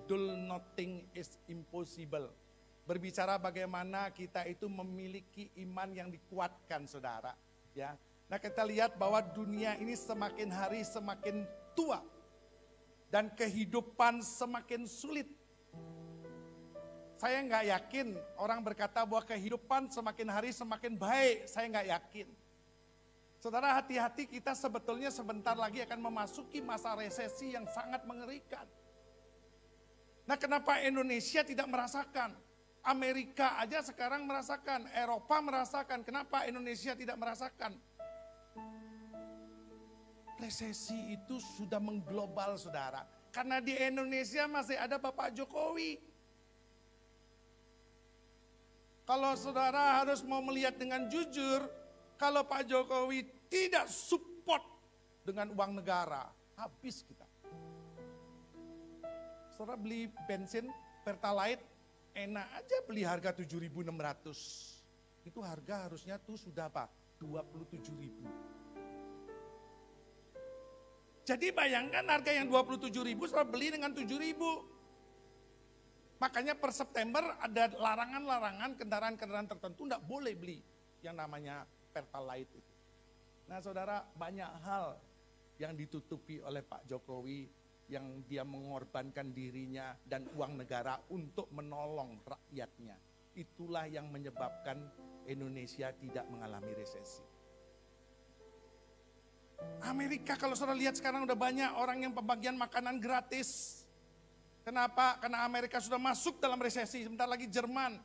judul Nothing is Impossible. Berbicara bagaimana kita itu memiliki iman yang dikuatkan, saudara. Ya, nah kita lihat bahwa dunia ini semakin hari semakin tua. Dan kehidupan semakin sulit. Saya nggak yakin orang berkata bahwa kehidupan semakin hari semakin baik. Saya nggak yakin. Saudara, hati-hati, kita sebetulnya sebentar lagi akan memasuki masa resesi yang sangat mengerikan. Nah, kenapa Indonesia tidak merasakan? Amerika aja sekarang merasakan, Eropa merasakan. Kenapa Indonesia tidak merasakan? Resesi itu sudah mengglobal, saudara. Karena di Indonesia masih ada Bapak Jokowi. Kalau saudara harus mau melihat dengan jujur, kalau Pak Jokowi tidak support dengan uang negara, habis kita. Saudara beli bensin Pertalite, enak aja beli harga 7.600. Itu harga harusnya tuh sudah apa? 27.000. Jadi bayangkan harga yang 27.000 saudara beli dengan 7.000. Makanya per September ada larangan-larangan kendaraan-kendaraan tertentu tidak boleh beli yang namanya Pertalite itu. Nah saudara, banyak hal yang ditutupi oleh Pak Jokowi yang dia mengorbankan dirinya dan uang negara untuk menolong rakyatnya. Itulah yang menyebabkan Indonesia tidak mengalami resesi. Amerika kalau saudara lihat sekarang udah banyak orang yang pembagian makanan gratis. Kenapa? Karena Amerika sudah masuk dalam resesi, sebentar lagi Jerman.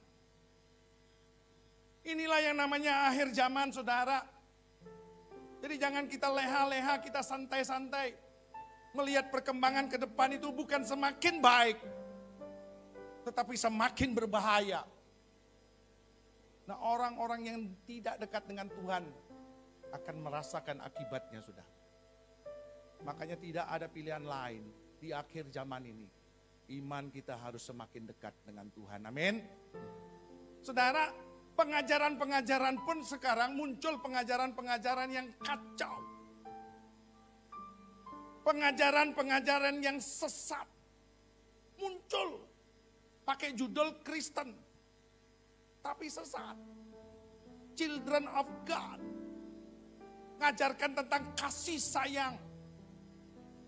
Inilah yang namanya akhir zaman, saudara. Jadi jangan kita leha-leha, kita santai-santai. Melihat perkembangan ke depan itu bukan semakin baik, tetapi semakin berbahaya. Nah, orang-orang yang tidak dekat dengan Tuhan akan merasakan akibatnya, sudah. Makanya tidak ada pilihan lain di akhir zaman ini. Iman kita harus semakin dekat dengan Tuhan. Amin. Saudara, pengajaran-pengajaran pun sekarang muncul pengajaran-pengajaran yang kacau. Pengajaran-pengajaran yang sesat muncul pakai judul Kristen, tapi sesat. Children of God, ngajarkan tentang kasih sayang.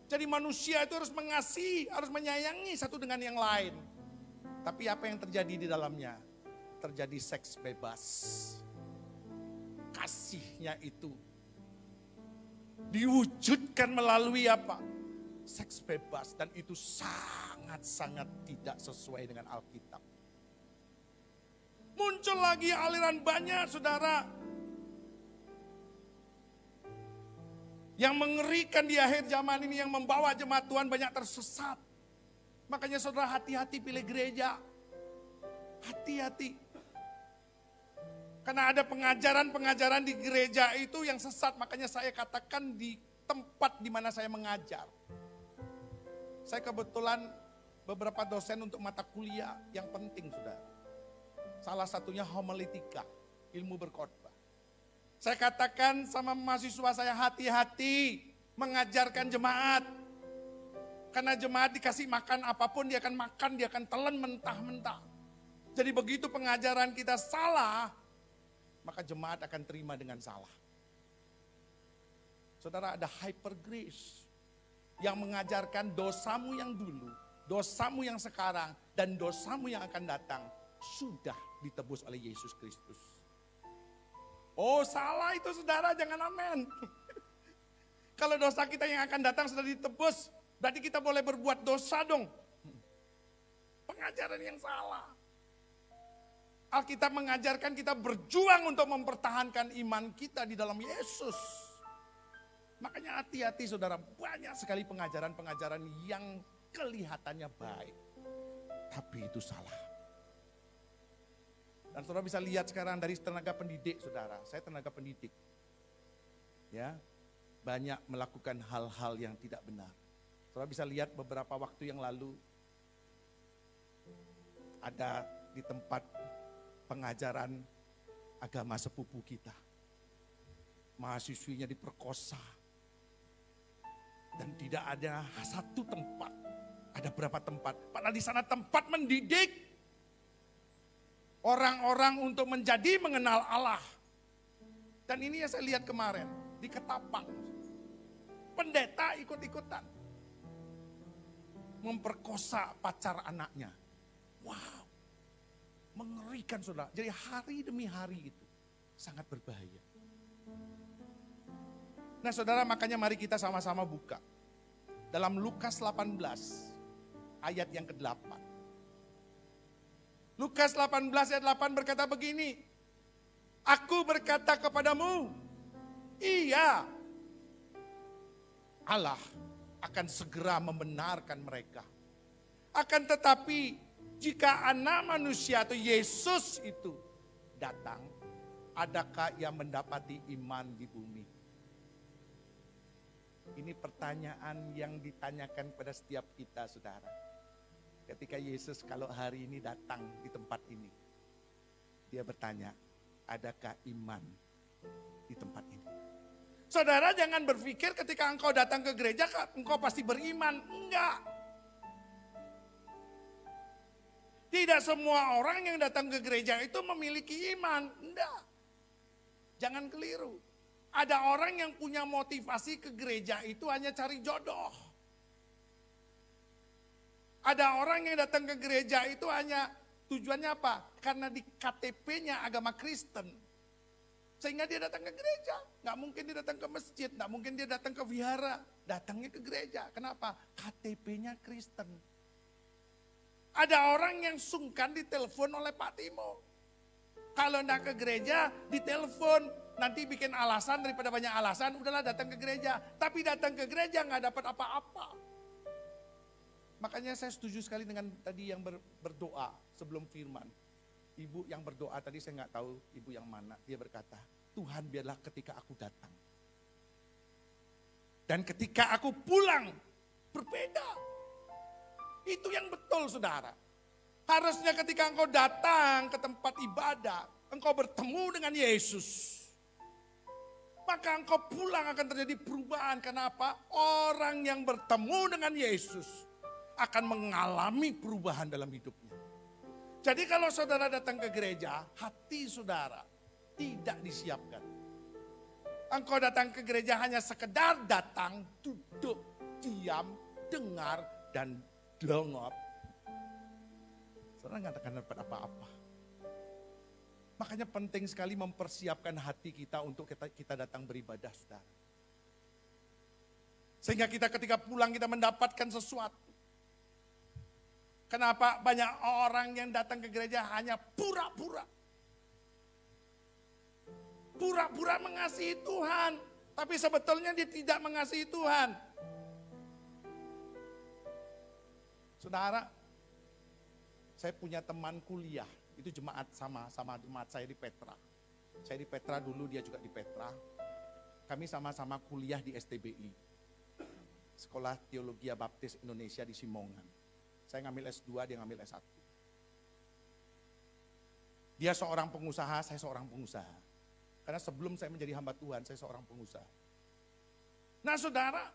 Jadi manusia itu harus mengasihi, harus menyayangi satu dengan yang lain. Tapi apa yang terjadi di dalamnya? Terjadi seks bebas. Kasihnya itu diwujudkan melalui apa? Seks bebas, dan itu sangat-sangat tidak sesuai dengan Alkitab. Muncul lagi aliran banyak, saudara, yang mengerikan di akhir zaman ini, yang membawa jemaat Tuhan banyak tersesat. Makanya saudara hati-hati pilih gereja. Hati-hati. Karena ada pengajaran-pengajaran di gereja itu yang sesat. Makanya saya katakan di tempat di mana saya mengajar. Saya kebetulan beberapa dosen untuk mata kuliah yang penting, sudah. Salah satunya homiletika, ilmu berkhotbah. Saya katakan sama mahasiswa saya, hati-hati mengajarkan jemaat. Karena jemaat dikasih makan apapun dia akan makan, dia akan telan mentah-mentah. Jadi begitu pengajaran kita salah, maka jemaat akan terima dengan salah. Saudara, ada hyper grace yang mengajarkan dosamu yang dulu, dosamu yang sekarang, dan dosamu yang akan datang sudah ditebus oleh Yesus Kristus. Oh, salah itu, saudara, jangan amen. Kalau dosa kita yang akan datang sudah ditebus, berarti kita boleh berbuat dosa dong. Pengajaran yang salah. Alkitab mengajarkan kita berjuang untuk mempertahankan iman kita di dalam Yesus. Makanya hati-hati, saudara, banyak sekali pengajaran-pengajaran yang kelihatannya baik, tapi itu salah. Dan saudara bisa lihat sekarang dari tenaga pendidik, saudara. Saya tenaga pendidik. Ya, banyak melakukan hal-hal yang tidak benar. Saudara bisa lihat beberapa waktu yang lalu ada di tempat pengajaran agama sepupu kita. Mahasiswinya diperkosa. Dan tidak ada satu tempat Ada berapa tempat? Padahal di sana tempat mendidik orang-orang untuk menjadi mengenal Allah. Dan ini yang saya lihat kemarin di Ketapang. Pendeta ikut-ikutan. Memperkosa pacar anaknya. Wow. Mengerikan saudara. Jadi hari demi hari itu sangat berbahaya. Nah saudara, makanya mari kita sama-sama buka. Dalam Lukas 18 ayat yang ke-8. Lukas 18 ayat 8 berkata begini. Aku berkata kepadamu, iya, Allah akan segera membenarkan mereka. Akan tetapi jika Anak Manusia atau Yesus itu datang, adakah ia mendapati iman di bumi? Ini pertanyaan yang ditanyakan pada setiap kita, saudara. Ketika Yesus kalau hari ini datang di tempat ini, dia bertanya, adakah iman di tempat ini? Saudara jangan berpikir ketika engkau datang ke gereja, engkau pasti beriman. Enggak. Tidak semua orang yang datang ke gereja itu memiliki iman. Enggak. Jangan keliru. Ada orang yang punya motivasi ke gereja itu hanya cari jodoh. Ada orang yang datang ke gereja itu hanya tujuannya apa? Karena di KTP-nya agama Kristen. Sehingga dia datang ke gereja. Nggak mungkin dia datang ke masjid, nggak mungkin dia datang ke vihara. Datangnya ke gereja. Kenapa? KTP-nya Kristen. Ada orang yang sungkan ditelepon oleh Pak Timo. Kalau enggak ke gereja, ditelepon. Nanti bikin alasan daripada banyak alasan, udahlah datang ke gereja. Tapi datang ke gereja nggak dapat apa-apa. Makanya saya setuju sekali dengan tadi yang berdoa sebelum firman. Ibu yang berdoa tadi saya nggak tahu ibu yang mana. Dia berkata, Tuhan biarlah ketika aku datang. Dan ketika aku pulang, berbeda. Itu yang betul saudara. Harusnya ketika engkau datang ke tempat ibadah, engkau bertemu dengan Yesus. Maka engkau pulang akan terjadi perubahan. Kenapa? Orang yang bertemu dengan Yesus akan mengalami perubahan dalam hidupnya. Jadi kalau saudara datang ke gereja, hati saudara tidak disiapkan. Engkau datang ke gereja hanya sekedar datang, duduk, diam, dengar, dan delongop. Saudara nggak akan dapat apa-apa. Makanya penting sekali mempersiapkan hati kita untuk kita datang beribadah, saudara. Sehingga kita ketika pulang kita mendapatkan sesuatu. Kenapa banyak orang yang datang ke gereja hanya pura-pura. Pura-pura mengasihi Tuhan. Tapi sebetulnya dia tidak mengasihi Tuhan. Saudara, saya punya teman kuliah. Itu jemaat sama jemaat saya di Petra. Saya di Petra dulu, dia juga di Petra. Kami sama-sama kuliah di STBI. Sekolah Teologi Baptis Indonesia di Simongan. Saya ngambil S2, dia ngambil S1. Dia seorang pengusaha, saya seorang pengusaha. Karena sebelum saya menjadi hamba Tuhan, saya seorang pengusaha. Nah saudara,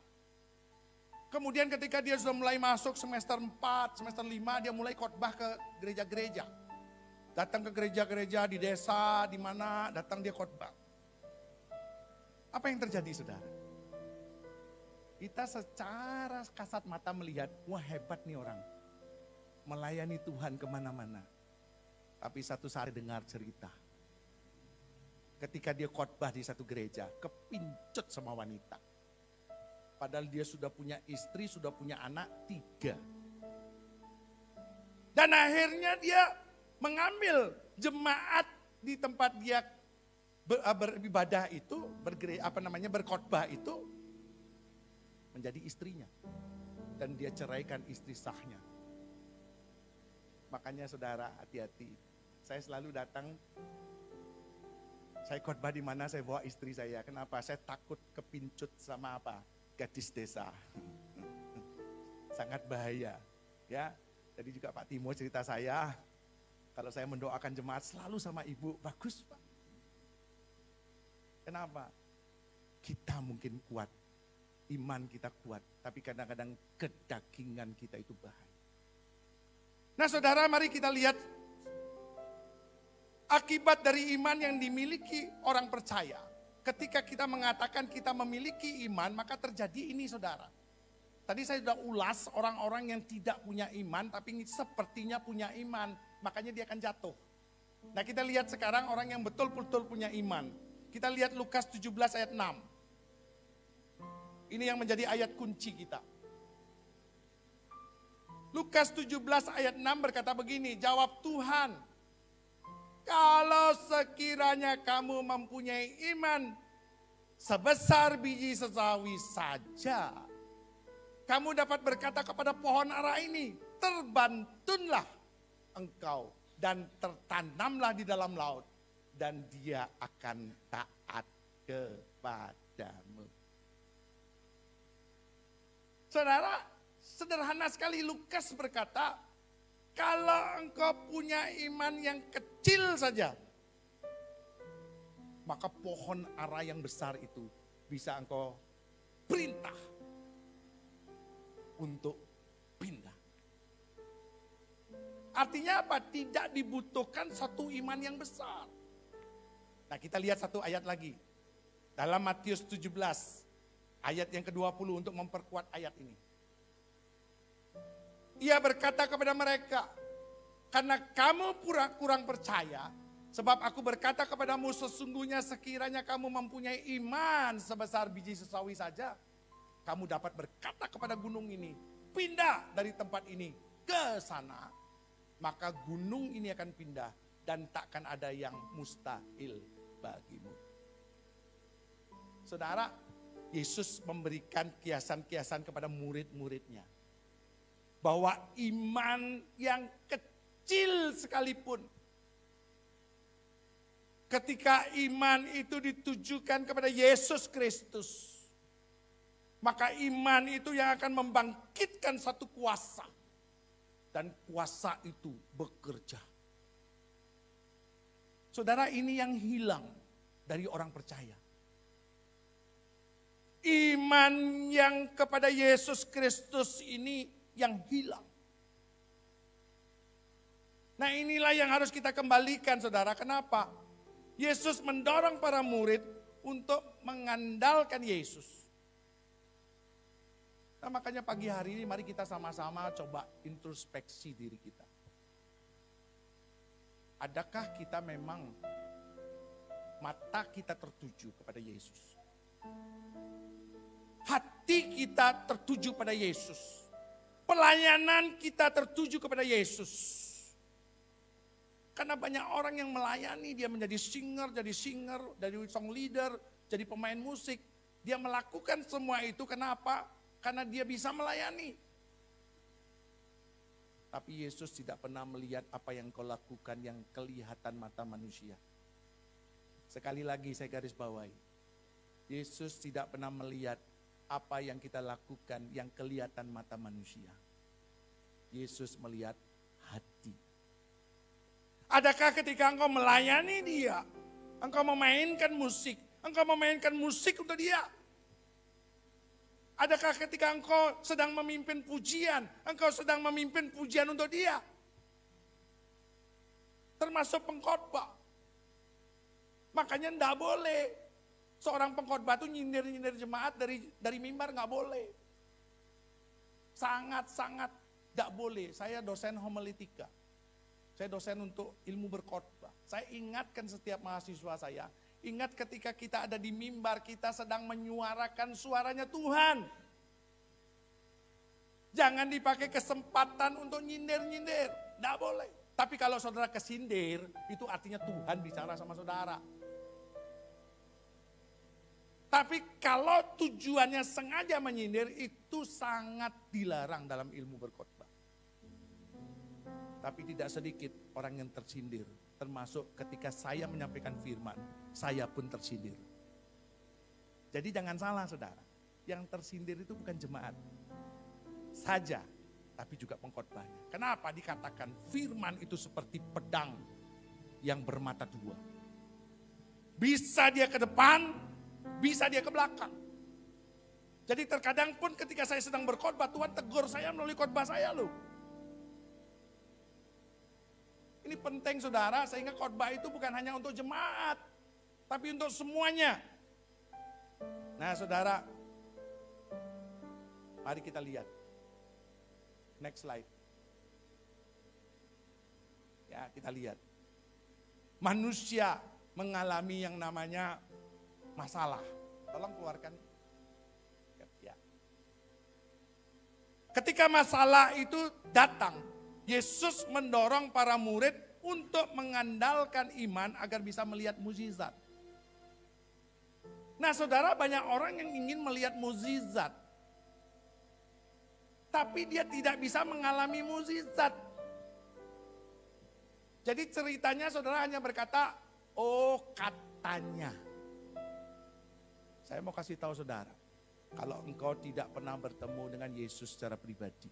kemudian ketika dia sudah mulai masuk semester 4, semester 5, dia mulai khotbah ke gereja-gereja. Datang ke gereja-gereja di desa, di mana datang dia khotbah. Apa yang terjadi saudara? Kita secara kasat mata melihat, wah hebat nih orang. Melayani Tuhan kemana-mana. Tapi satu saat dengar cerita. Ketika dia khotbah di satu gereja, kepincut sama wanita. Padahal dia sudah punya istri, sudah punya anak 3. Dan akhirnya dia mengambil jemaat di tempat dia beribadah itu, berkhotbah itu menjadi istrinya. Dan dia ceraikan istri sahnya. Makanya saudara hati-hati. Saya selalu datang, saya khotbah di mana saya bawa istri saya. Kenapa? Saya takut kepincut sama apa? Gadis desa. Sangat bahaya. Ya, tadi juga Pak Timo cerita saya, kalau saya mendoakan jemaat selalu sama ibu, bagus Pak. Kenapa? Kita mungkin kuat, iman kita kuat, tapi kadang-kadang kedagingan kita itu bahaya. Nah saudara, mari kita lihat akibat dari iman yang dimiliki orang percaya. Ketika kita mengatakan kita memiliki iman, maka terjadi ini saudara. Tadi saya sudah ulas orang-orang yang tidak punya iman, tapi sepertinya punya iman, makanya dia akan jatuh. Nah kita lihat sekarang orang yang betul-betul punya iman. Kita lihat Lukas 17 ayat 6. Ini yang menjadi ayat kunci kita. Lukas 17 ayat 6 berkata begini, jawab Tuhan, kalau sekiranya kamu mempunyai iman sebesar biji sesawi saja, kamu dapat berkata kepada pohon ara ini, terbantunlah engkau dan tertanamlah di dalam laut, dan dia akan taat kepadamu. Saudara, sederhana sekali Lukas berkata, kalau engkau punya iman yang kecil saja, maka pohon ara yang besar itu bisa engkau perintah untuk pindah. Artinya apa? Tidak dibutuhkan satu iman yang besar. Nah kita lihat satu ayat lagi. Dalam Matius 17, ayat yang ke-20 untuk memperkuat ayat ini. Ia berkata kepada mereka, karena kamu kurang percaya, sebab aku berkata kepadamu sesungguhnya sekiranya kamu mempunyai iman sebesar biji sesawi saja, kamu dapat berkata kepada gunung ini, pindah dari tempat ini ke sana. Maka gunung ini akan pindah dan takkan ada yang mustahil bagimu. Saudara, Yesus memberikan kiasan-kiasan kepada murid-muridnya. Bahwa iman yang kecil sekalipun, ketika iman itu ditujukan kepada Yesus Kristus, maka iman itu yang akan membangkitkan satu kuasa. Dan kuasa itu bekerja. Saudara, ini yang hilang dari orang percaya. Iman yang kepada Yesus Kristus ini yang hilang. Nah inilah yang harus kita kembalikan saudara. Kenapa? Yesus mendorong para murid untuk mengandalkan Yesus. Nah makanya pagi hari ini mari kita sama-sama coba introspeksi diri kita. Adakah kita memang mata kita tertuju kepada Yesus? Hati kita tertuju pada Yesus. Pelayanan kita tertuju kepada Yesus. Karena banyak orang yang melayani, dia menjadi singer, jadi song leader, jadi pemain musik. Dia melakukan semua itu kenapa? Karena dia bisa melayani. Tapi Yesus tidak pernah melihat apa yang kau lakukan yang kelihatan mata manusia. Sekali lagi saya garis bawahi. Yesus tidak pernah melihat apa yang kita lakukan yang kelihatan mata manusia. Yesus melihat hati. Adakah ketika engkau melayani dia, engkau memainkan musik untuk dia? Adakah ketika engkau sedang memimpin pujian, engkau sedang memimpin pujian untuk dia? Termasuk pengkhotbah. Makanya enggak boleh seorang pengkhotbah itu nyindir-nyindir jemaat dari mimbar, enggak boleh. Sangat-sangat enggak boleh. Saya dosen homiletika. Saya dosen untuk ilmu berkhotbah. Saya ingatkan setiap mahasiswa saya, ingat ketika kita ada di mimbar, kita sedang menyuarakan suaranya Tuhan. Jangan dipakai kesempatan untuk nyindir-nyindir, enggak boleh. Tapi kalau saudara kesindir, itu artinya Tuhan bicara sama saudara. Tapi kalau tujuannya sengaja menyindir, itu sangat dilarang dalam ilmu berkhotbah. Tapi tidak sedikit orang yang tersindir, termasuk ketika saya menyampaikan firman, saya pun tersindir. Jadi jangan salah saudara, yang tersindir itu bukan jemaat saja, tapi juga pengkhotbahnya. Kenapa dikatakan firman itu seperti pedang yang bermata dua? Bisa dia ke depan, bisa dia ke belakang. Jadi terkadang pun ketika saya sedang berkhotbah, Tuhan tegur saya melalui khotbah saya loh. Ini penting saudara, sehingga khotbah itu bukan hanya untuk jemaat, tapi untuk semuanya. Nah saudara, mari kita lihat. Next slide. Ya, kita lihat. Manusia mengalami yang namanya masalah. Tolong keluarkan. Ya. Ketika masalah itu datang, Yesus mendorong para murid untuk mengandalkan iman agar bisa melihat mukjizat. Nah saudara, banyak orang yang ingin melihat mukjizat, tapi dia tidak bisa mengalami mukjizat. Jadi ceritanya saudara hanya berkata, oh katanya. Saya mau kasih tahu saudara, kalau engkau tidak pernah bertemu dengan Yesus secara pribadi,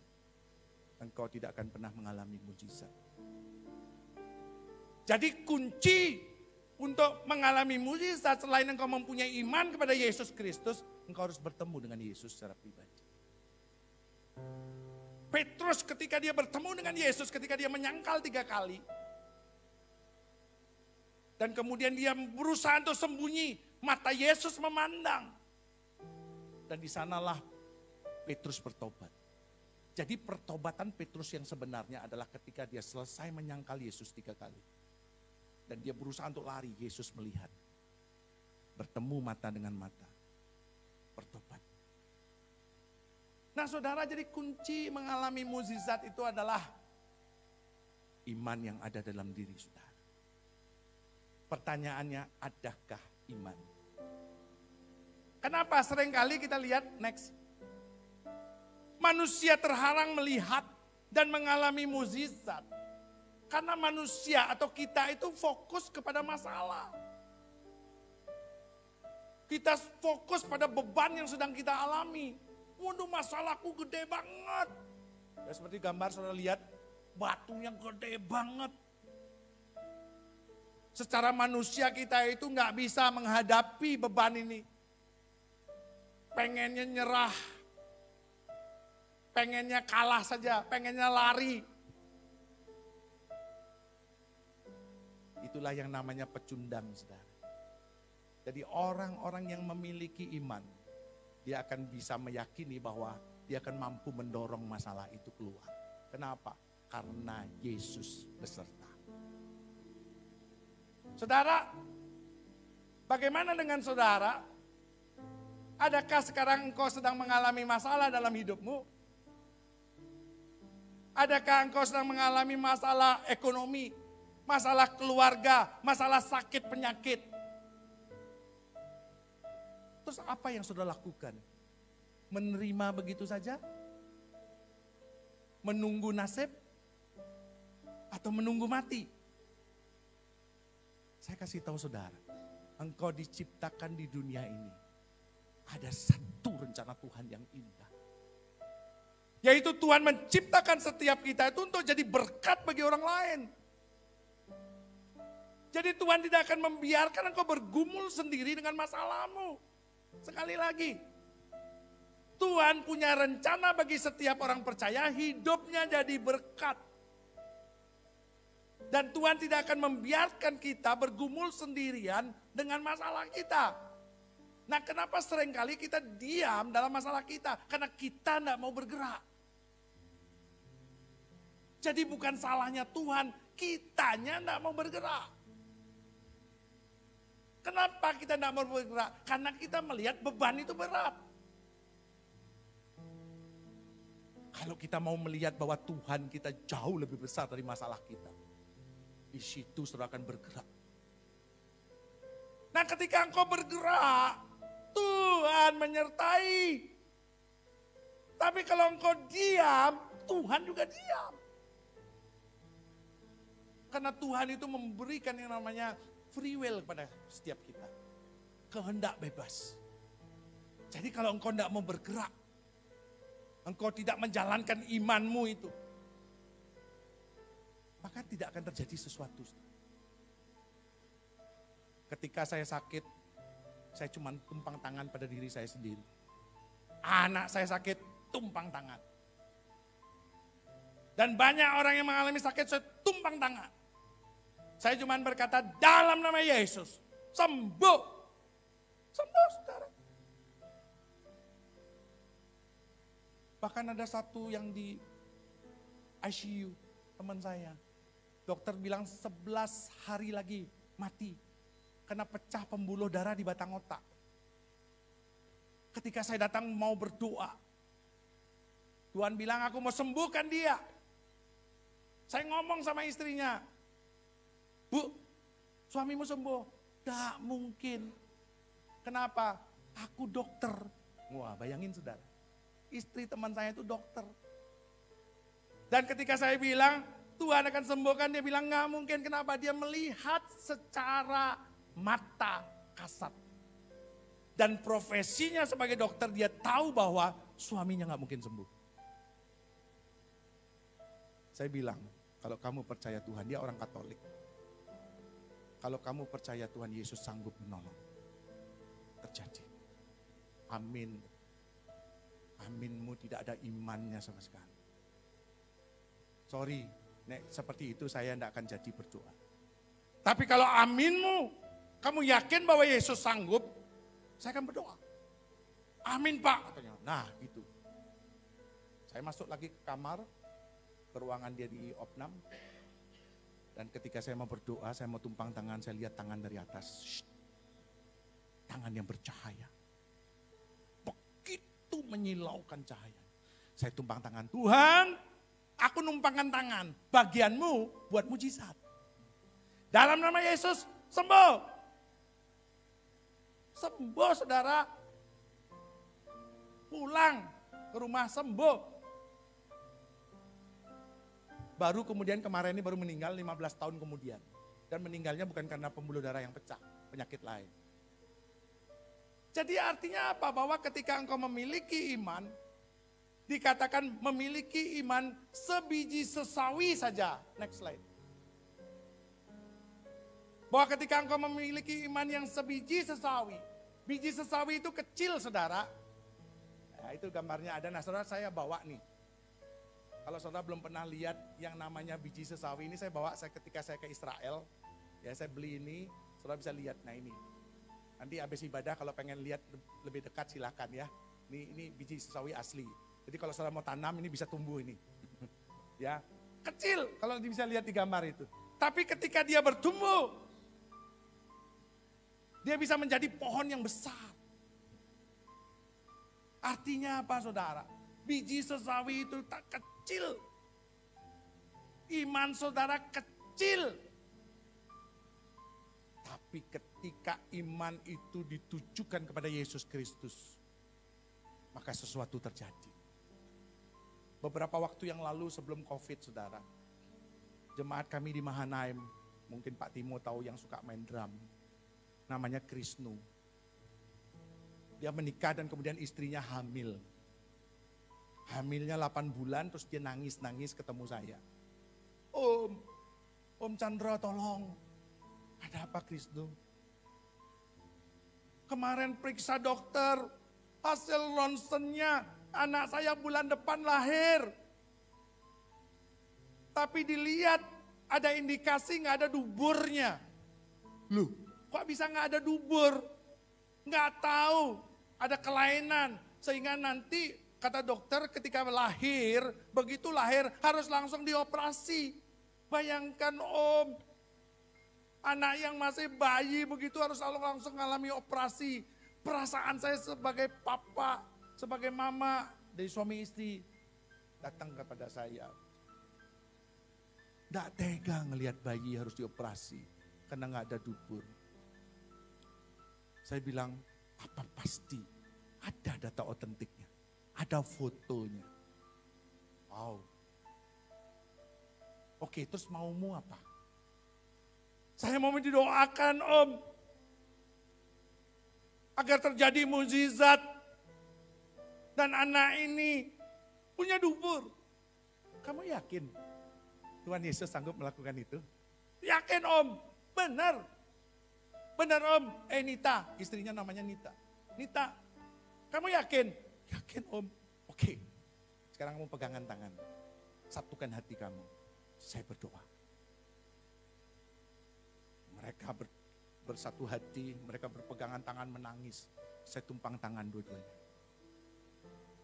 engkau tidak akan pernah mengalami mukjizat. Jadi kunci untuk mengalami mukjizat selain engkau mempunyai iman kepada Yesus Kristus, engkau harus bertemu dengan Yesus secara pribadi. Petrus ketika dia bertemu dengan Yesus, ketika dia menyangkal 3 kali, dan kemudian dia berusaha untuk sembunyi, mata Yesus memandang. Dan di sanalah Petrus bertobat. Jadi pertobatan Petrus yang sebenarnya adalah ketika dia selesai menyangkal Yesus 3 kali. Dan dia berusaha untuk lari, Yesus melihat. Bertemu mata dengan mata. Bertobat. Nah saudara, jadi kunci mengalami mukjizat itu adalah iman yang ada dalam diri saudara. Pertanyaannya, adakah iman? Kenapa seringkali kita lihat, next. Manusia terhalang melihat dan mengalami mukjizat. Karena manusia atau kita itu fokus kepada masalah. Kita fokus pada beban yang sedang kita alami. Waduh, masalahku gede banget. Ya seperti gambar saudara lihat, batunya gede banget. Secara manusia kita itu nggak bisa menghadapi beban ini. Pengennya nyerah. Pengennya kalah saja, pengennya lari. Itulah yang namanya pecundang, saudara. Jadi orang-orang yang memiliki iman, dia akan bisa meyakini bahwa dia akan mampu mendorong masalah itu keluar. Kenapa? Karena Yesus beserta. Saudara, bagaimana dengan saudara? Adakah sekarang engkau sedang mengalami masalah dalam hidupmu? Adakah engkau sedang mengalami masalah ekonomi, masalah keluarga, masalah sakit penyakit? Terus apa yang saudara lakukan? Menerima begitu saja? Menunggu nasib? Atau menunggu mati? Saya kasih tahu saudara, engkau diciptakan di dunia ini. Ada satu rencana Tuhan yang indah. Yaitu Tuhan menciptakan setiap kita itu untuk jadi berkat bagi orang lain. Jadi Tuhan tidak akan membiarkan engkau bergumul sendiri dengan masalahmu. Sekali lagi, Tuhan punya rencana bagi setiap orang percaya hidupnya jadi berkat. Dan Tuhan tidak akan membiarkan kita bergumul sendirian dengan masalah kita. Nah kenapa seringkali kita diam dalam masalah kita? Karena kita tidak mau bergerak. Jadi bukan salahnya Tuhan, kitanya tidak mau bergerak. Kenapa kita tidak mau bergerak? Karena kita melihat beban itu berat. Kalau kita mau melihat bahwa Tuhan kita jauh lebih besar dari masalah kita, di situ saudara akan bergerak. Nah ketika engkau bergerak, Tuhan menyertai. Tapi kalau engkau diam, Tuhan juga diam. Karena Tuhan itu memberikan yang namanya free will kepada setiap kita. Kehendak bebas. Jadi kalau engkau tidak mau bergerak, engkau tidak menjalankan imanmu itu, maka tidak akan terjadi sesuatu. Ketika saya sakit, saya cuma tumpang tangan pada diri saya sendiri. Anak saya sakit, tumpang tangan. Dan banyak orang yang mengalami sakit, saya tumpang tangan. Saya cuma berkata, dalam nama Yesus, sembuh. Sembuh, saudara. Bahkan ada satu yang di ICU, teman saya. Dokter bilang 11 hari lagi mati. Karena pecah pembuluh darah di batang otak. Ketika saya datang mau berdoa, Tuhan bilang aku mau sembuhkan dia. Saya ngomong sama istrinya, Bu, suamimu sembuh? Tidak mungkin. Kenapa? Aku dokter. Wah, bayangin saudara. Istri teman saya itu dokter. Dan ketika saya bilang, Tuhan akan sembuhkan, dia bilang nggak mungkin. Kenapa? Dia melihat secara mata kasat. Dan profesinya sebagai dokter, dia tahu bahwa suaminya nggak mungkin sembuh. Saya bilang, kalau kamu percaya Tuhan, dia orang Katolik. Kalau kamu percaya Tuhan Yesus sanggup menolong, terjadi. Amin. Aminmu tidak ada imannya sama sekali. Sorry, nek seperti itu saya tidak akan jadi berdoa. Tapi kalau aminmu, kamu yakin bahwa Yesus sanggup, saya akan berdoa. Amin Pak, katanya. Nah itu. Saya masuk lagi ke kamar, ke ruangan dia di opnam. Dan ketika saya mau berdoa, saya mau tumpang tangan, saya lihat tangan dari atas. Shhh. Tangan yang bercahaya. Begitu menyilaukan cahaya. Saya tumpang tangan, Tuhan, aku numpangkan tangan. Bagianmu buat mujizat. Dalam nama Yesus, sembuh. Sembuh saudara. Pulang ke rumah sembuh. Baru kemudian kemarin ini baru meninggal 15 tahun kemudian. Dan meninggalnya bukan karena pembuluh darah yang pecah, penyakit lain. Jadi artinya apa? Bahwa ketika engkau memiliki iman, dikatakan memiliki iman sebiji sesawi saja. Next slide. Bahwa ketika engkau memiliki iman yang sebiji sesawi. Biji sesawi itu kecil saudara. Nah, itu gambarnya ada. Nah saudara saya bawa nih. Kalau saudara belum pernah lihat yang namanya biji sesawi ini saya bawa ketika saya ke Israel. Ya saya beli ini, saudara bisa lihat. Nah ini. Nanti habis ibadah kalau pengen lihat lebih dekat silakan ya. Ini biji sesawi asli. Jadi kalau saudara mau tanam ini bisa tumbuh ini. Ya, kecil kalau bisa lihat di gambar itu. Tapi ketika dia bertumbuh, dia bisa menjadi pohon yang besar. Artinya apa saudara? Biji sesawi itu tak kecil. Iman saudara kecil. Tapi ketika iman itu ditujukan kepada Yesus Kristus, maka sesuatu terjadi. Beberapa waktu yang lalu sebelum COVID saudara, jemaat kami di Mahanaim, mungkin Pak Timo tahu yang suka main drum. Namanya Krisnu. Dia menikah dan kemudian istrinya hamil. Hamilnya 8 bulan terus dia nangis-nangis ketemu saya. Om Chandra tolong. Ada apa Krisnu? Kemarin periksa dokter, hasil ronsennya anak saya bulan depan lahir. Tapi dilihat ada indikasi nggak ada duburnya. Loh, kok bisa nggak ada dubur? Nggak tahu, ada kelainan. Sehingga nanti kata dokter ketika lahir, begitu lahir harus langsung dioperasi. Bayangkan om, anak yang masih bayi begitu harus langsung mengalami operasi. Perasaan saya sebagai papa, sebagai mama dari suami istri datang kepada saya. Nggak tega ngelihat bayi harus dioperasi karena nggak ada dubur. Saya bilang, apa pasti ada data otentiknya, ada fotonya. Wow. Oke, terus maumu apa? Saya mau didoakan om, agar terjadi mukjizat dan anak ini punya dubur. Kamu yakin Tuhan Yesus sanggup melakukan itu? Yakin om, benar. Benar om, Nita, istrinya namanya Nita. Nita, kamu yakin Yakin Om? Oke. Sekarang kamu pegangan tangan. Satukan hati kamu. Saya berdoa. Mereka bersatu hati, mereka berpegangan tangan menangis. Saya tumpang tangan dua-duanya.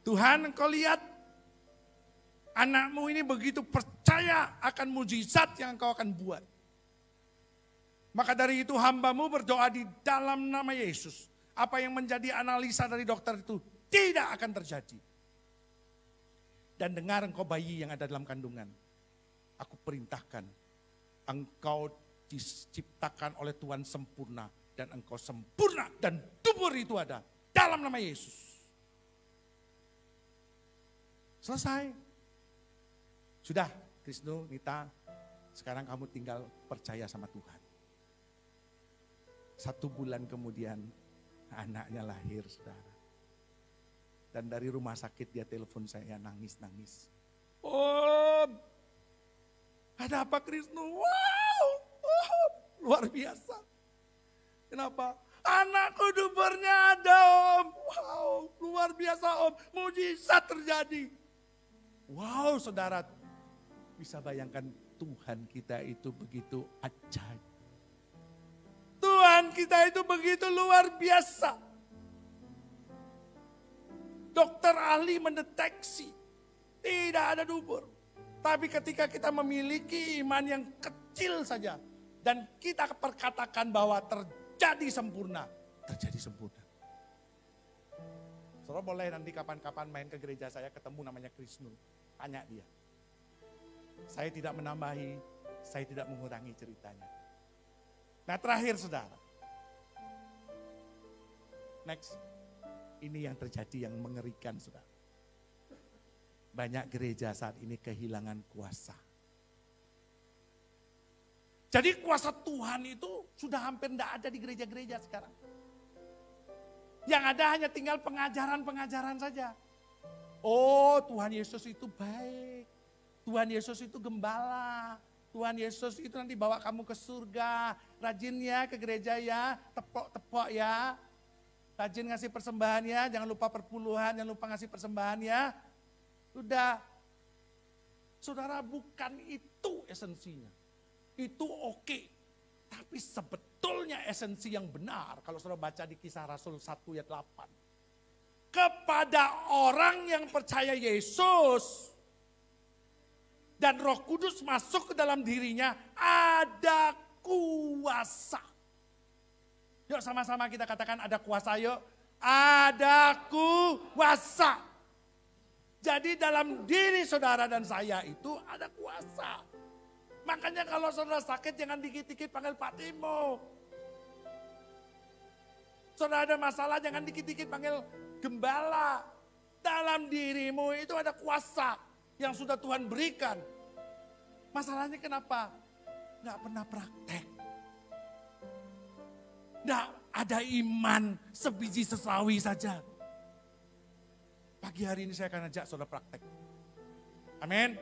Tuhan, Engkau lihat anakmu ini begitu percaya akan mujizat yang Engkau akan buat. Maka dari itu hamba-Mu berdoa di dalam nama Yesus. Apa yang menjadi analisa dari dokter itu tidak akan terjadi. Dan dengar Engkau bayi yang ada dalam kandungan. Aku perintahkan, Engkau diciptakan oleh Tuhan sempurna. Dan Engkau sempurna dan dubur itu ada dalam nama Yesus. Selesai. Sudah, Krisno, Nita, sekarang kamu tinggal percaya sama Tuhan. 1 bulan kemudian anaknya lahir, saudara. Dan dari rumah sakit dia telepon saya nangis-nangis. Om, ada apa Krisno? Wow, luar biasa. Kenapa? Anakku dubernya ada Om. Wow, luar biasa Om. Mujizat terjadi. Wow, saudara, bisa bayangkan Tuhan kita itu begitu ajaib. Tuhan kita itu begitu luar biasa. Dokter ahli mendeteksi tidak ada dubur. Tapi ketika kita memiliki iman yang kecil saja dan kita perkatakan bahwa terjadi sempurna, terjadi sempurna. Saudara boleh nanti kapan-kapan main ke gereja saya ketemu namanya Krisno. Tanya dia. Saya tidak menambahi, saya tidak mengurangi ceritanya. Nah terakhir saudara. Next. Ini yang terjadi yang mengerikan saudara. Banyak gereja saat ini kehilangan kuasa. Jadi kuasa Tuhan itu sudah hampir tidak ada di gereja-gereja sekarang. Yang ada hanya tinggal pengajaran-pengajaran saja. Oh Tuhan Yesus itu baik. Tuhan Yesus itu gembala. Tuhan Yesus itu nanti bawa kamu ke surga. Rajin ya ke gereja ya. Tepok-tepok ya. Rajin ngasih persembahan ya. Jangan lupa perpuluhan. Jangan lupa ngasih persembahan ya. Sudah. Saudara bukan itu esensinya. Itu oke. Tapi sebetulnya esensi yang benar. Kalau saudara baca di Kisah Rasul 1 ayat 8. Kepada orang yang percaya Yesus dan Roh Kudus masuk ke dalam dirinya ada kuasa. Yuk sama-sama kita katakan ada kuasa yuk. Ada kuasa. Jadi dalam diri saudara dan saya itu ada kuasa. Makanya kalau saudara sakit jangan dikit-dikit panggil Pak Timo. Saudara ada masalah jangan dikit-dikit panggil gembala. Dalam dirimu itu ada kuasa yang sudah Tuhan berikan. Masalahnya kenapa? Nggak pernah praktek. Nggak ada iman sebiji sesawi saja. Pagi hari ini saya akan ajak saudara praktek. Amin.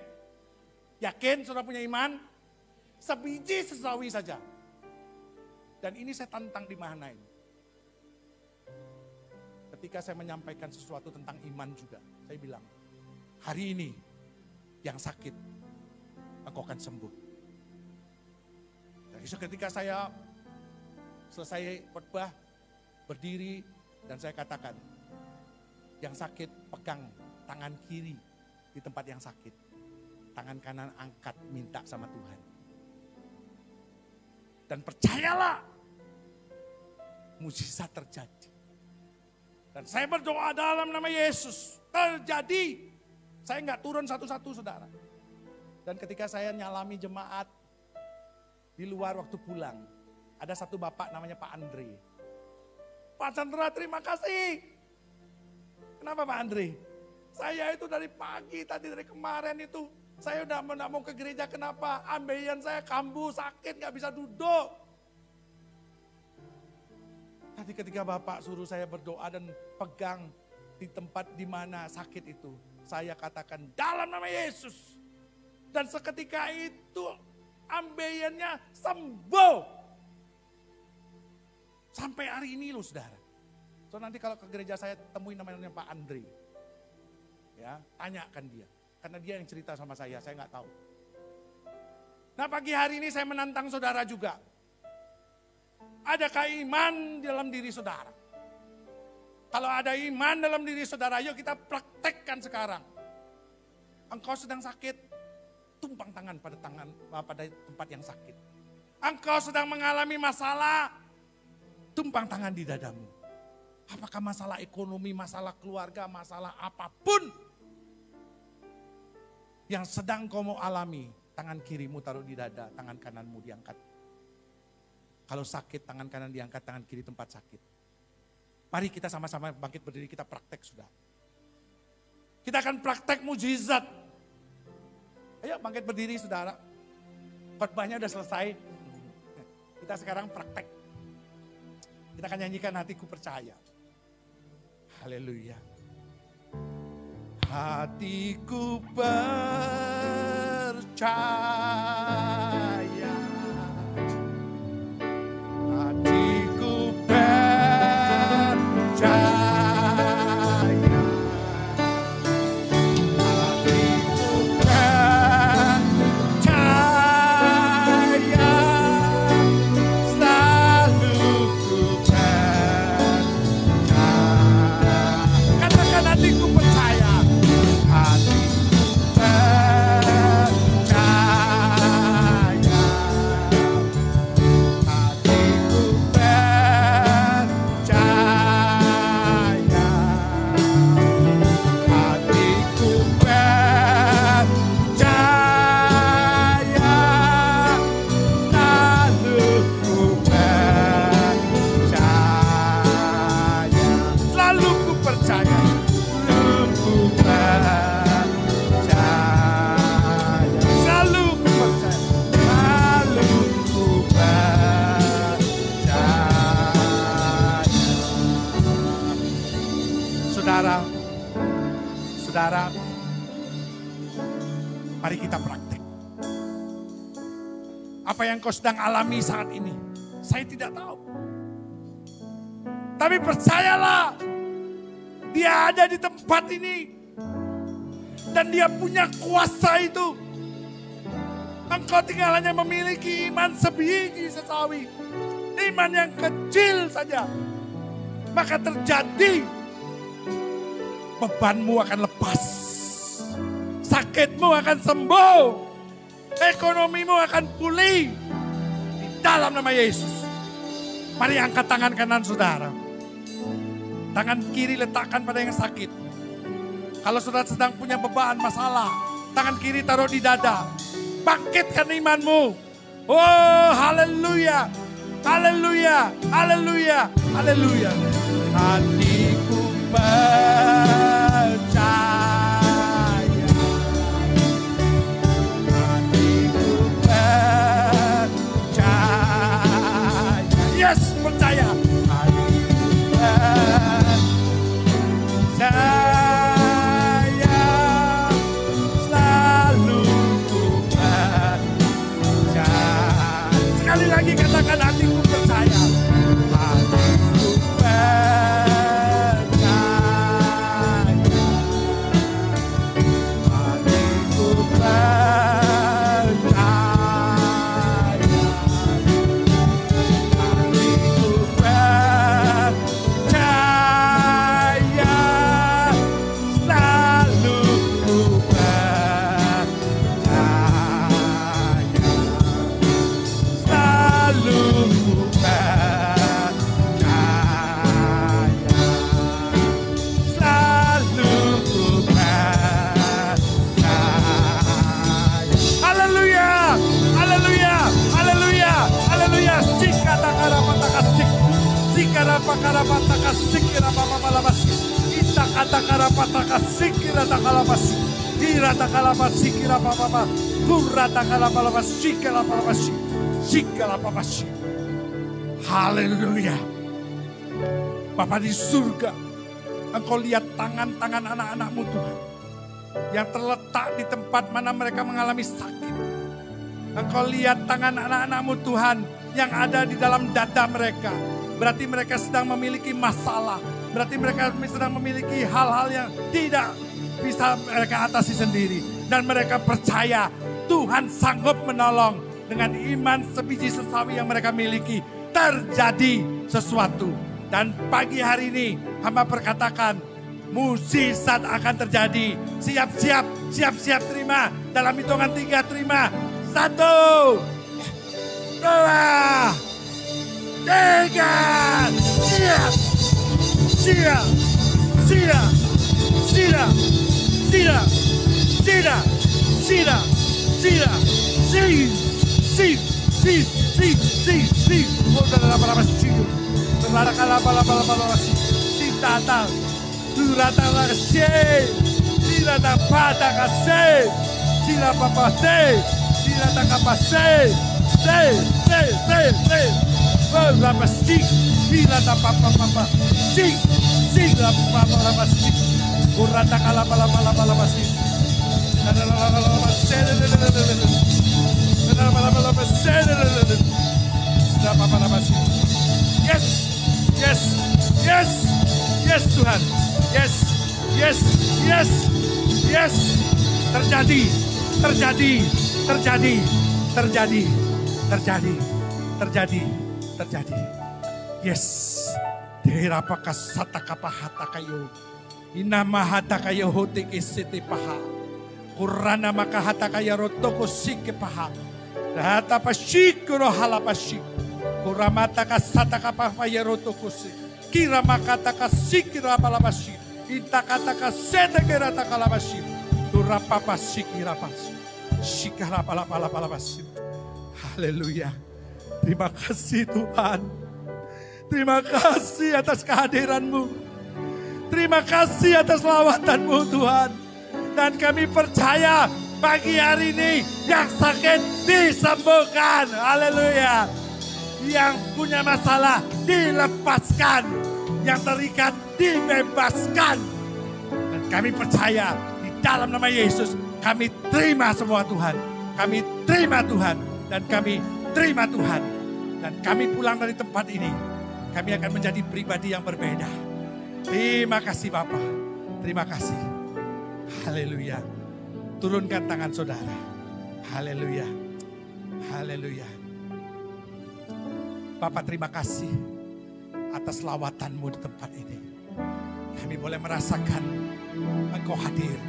Yakin saudara punya iman? Sebiji sesawi saja. Dan ini saya tantang di mana ini. Ketika saya menyampaikan sesuatu tentang iman juga, saya bilang, hari ini yang sakit, engkau akan sembuh. Dan ketika saya selesai khotbah, berdiri, dan saya katakan, yang sakit pegang tangan kiri di tempat yang sakit. Tangan kanan angkat, minta sama Tuhan. Dan percayalah, mujizat terjadi. Dan saya berdoa dalam nama Yesus. Terjadi. Saya enggak turun satu-satu saudara. Dan ketika saya nyalami jemaat di luar waktu pulang. Ada satu bapak namanya Pak Andre. Pak Chandra terima kasih. Kenapa Pak Andre? Saya itu dari pagi tadi dari kemarin itu. Saya udah mau ke gereja kenapa? Ambeien saya kambuh sakit gak bisa duduk. Tadi ketika Bapak suruh saya berdoa dan pegang di tempat di mana sakit itu. Saya katakan dalam nama Yesus. Dan seketika itu ambeiennya sembuh. Sampai hari ini loh saudara. So nanti kalau ke gereja saya temuin namanya Pak Andre. Ya, tanyakan dia. Karena dia yang cerita sama saya nggak tahu. Nah pagi hari ini saya menantang saudara juga. Adakah iman dalam diri saudara? Kalau ada iman dalam diri saudara, yuk kita praktekkan sekarang. Engkau sedang sakit, tumpang tangan pada tempat yang sakit. Engkau sedang mengalami masalah, tumpang tangan di dadamu. Apakah masalah ekonomi, masalah keluarga, masalah apapun yang sedang kau mau alami, tangan kirimu taruh di dada, tangan kananmu diangkat. Kalau sakit, tangan kanan diangkat, tangan kiri tempat sakit. Mari kita sama-sama bangkit berdiri, kita praktek sudah. Kita akan praktek mujizat. Ayo bangkit berdiri saudara. Khotbahnya udah selesai. Kita sekarang praktek. Kita akan nyanyikan Hatiku Percaya. Haleluya. Hatiku percaya. Hatiku percaya. Hatiku percaya. Selalu ku percaya. Katakan hatiku percaya. Hatiku percaya. Hatiku percaya. Hatiku percaya. Lalu ku percaya. Selalu ku percaya. Selalu ku percaya. Saudara, mari kita praktek. Apa yang kau sedang alami saat ini, saya tidak tahu. Tapi percayalah, dia ada di tempat ini. Dan dia punya kuasa itu. Engkau tinggal hanya memiliki iman sebiji sesawi. Iman yang kecil saja. Maka terjadi. Bebanmu akan lepas. Sakitmu akan sembuh. Ekonomimu akan pulih. Di dalam nama Yesus. Mari angkat tangan kanan saudara. Tangan kiri letakkan pada yang sakit. Kalau saudara sedang punya beban masalah, tangan kiri taruh di dada. Bangkitkan imanmu. Oh, haleluya. Haleluya. Haleluya. Haleluya. Hatiku percaya. Hatiku percaya. Yes, percaya. Hatiku percaya. Sekali lagi katakan hatiku percaya. Hatiku percaya. Hatiku percaya. Hatiku percaya. Selalu ku percaya. Selalu ku percaya. Selalu ku percaya. Haleluya. Haleluya. Haleluya. Haleluya. Sikata karapata kasik. Sikara pakarapata kasik kirapamalabasi. Ita kata karapata kasik kirapamalabasi. Kirata kalabasi kirapamama. Kurata kalabalabasi kirapamasi. Sikalapamasi. Haleluya. Bapa di surga, Engkau lihat tangan-tangan anak-anak-Mu Tuhan. Yang terletak di tempat mana mereka mengalami sakit. Engkau lihat tangan anak-anak-Mu Tuhan yang ada di dalam dada mereka. Berarti mereka sedang memiliki masalah. Berarti mereka sedang memiliki hal-hal yang tidak bisa mereka atasi sendiri. Dan mereka percaya Tuhan sanggup menolong. Dengan iman sebiji sesawi yang mereka miliki, terjadi sesuatu. Dan pagi hari ini hamba perkatakan, mukjizat akan terjadi. Siap-siap, siap-siap terima. Dalam hitungan 3 terima. 1, 2, 3. Siap, siap, siap, siap, siap, siap, siap, siap, siap. Sip. Oh, lama-lama sip. Lama-lama sip. Sip datang. Durata kasih. Sila dapat kasih. Sila papate. Sila takapase. Oh, lama sip. Sila dapat sip. Sila lama sip. Durata lama sip. Lama sip. Yes, yes, yes, yes Tuhan, yes, yes, yes, yes, terjadi, terjadi, terjadi, terjadi, terjadi, terjadi, terjadi, yes, derapaka satakapahata kayo, inamahata kayo hotik isiti paha. Kurana makahata kaya rotoko sike paha. Hata pasik kuro halapasik. Kuramata kasata kapahaya rotoko sik. Kira makata kasik kira palapasik. Ita kata kaseta kira takalapasik. Turapa pasik kira pasik. Shikara palapalapasik. Haleluya. Terima kasih Tuhan. Terima kasih atas kehadiran-Mu. Terima kasih atas lawatan-Mu Tuhan. Dan kami percaya pagi hari ini yang sakit disembuhkan. Haleluya. Yang punya masalah dilepaskan. Yang terikat dibebaskan. Dan kami percaya di dalam nama Yesus kami terima semua Tuhan. Kami terima Tuhan. Dan kami terima Tuhan. Dan kami pulang dari tempat ini. Kami akan menjadi pribadi yang berbeda. Terima kasih Bapa. Terima kasih. Haleluya. Turunkan tangan saudara. Haleluya. Haleluya. Bapak terima kasih atas lawatan-Mu di tempat ini. Kami boleh merasakan Engkau hadir.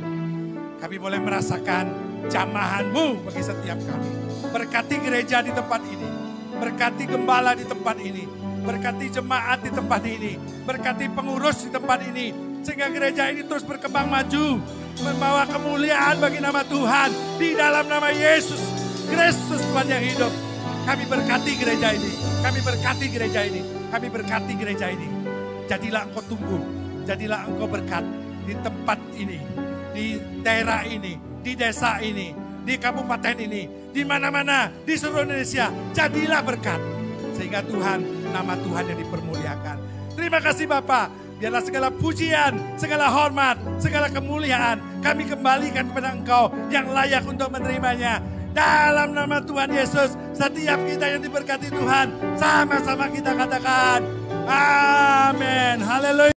Kami boleh merasakan jamahan-Mu bagi setiap kami. Berkati gereja di tempat ini. Berkati gembala di tempat ini. Berkati jemaat di tempat ini. Berkati pengurus di tempat ini. Sehingga gereja ini terus berkembang maju. Membawa kemuliaan bagi nama Tuhan. Di dalam nama Yesus Kristus Tuhan yang hidup. Kami berkati gereja ini. Kami berkati gereja ini. Kami berkati gereja ini. Jadilah Engkau tumbuh. Jadilah Engkau berkat di tempat ini. Di daerah ini. Di desa ini. Di kabupaten ini. Di mana-mana. Di seluruh Indonesia. Jadilah berkat. Sehingga Tuhan, nama Tuhan yang dipermuliakan. Terima kasih Bapak. Biarlah segala pujian, segala hormat, segala kemuliaan kami kembalikan kepada Engkau yang layak untuk menerimanya. Dalam nama Tuhan Yesus, setiap kita yang diberkati Tuhan, sama-sama kita katakan, amin. Haleluya.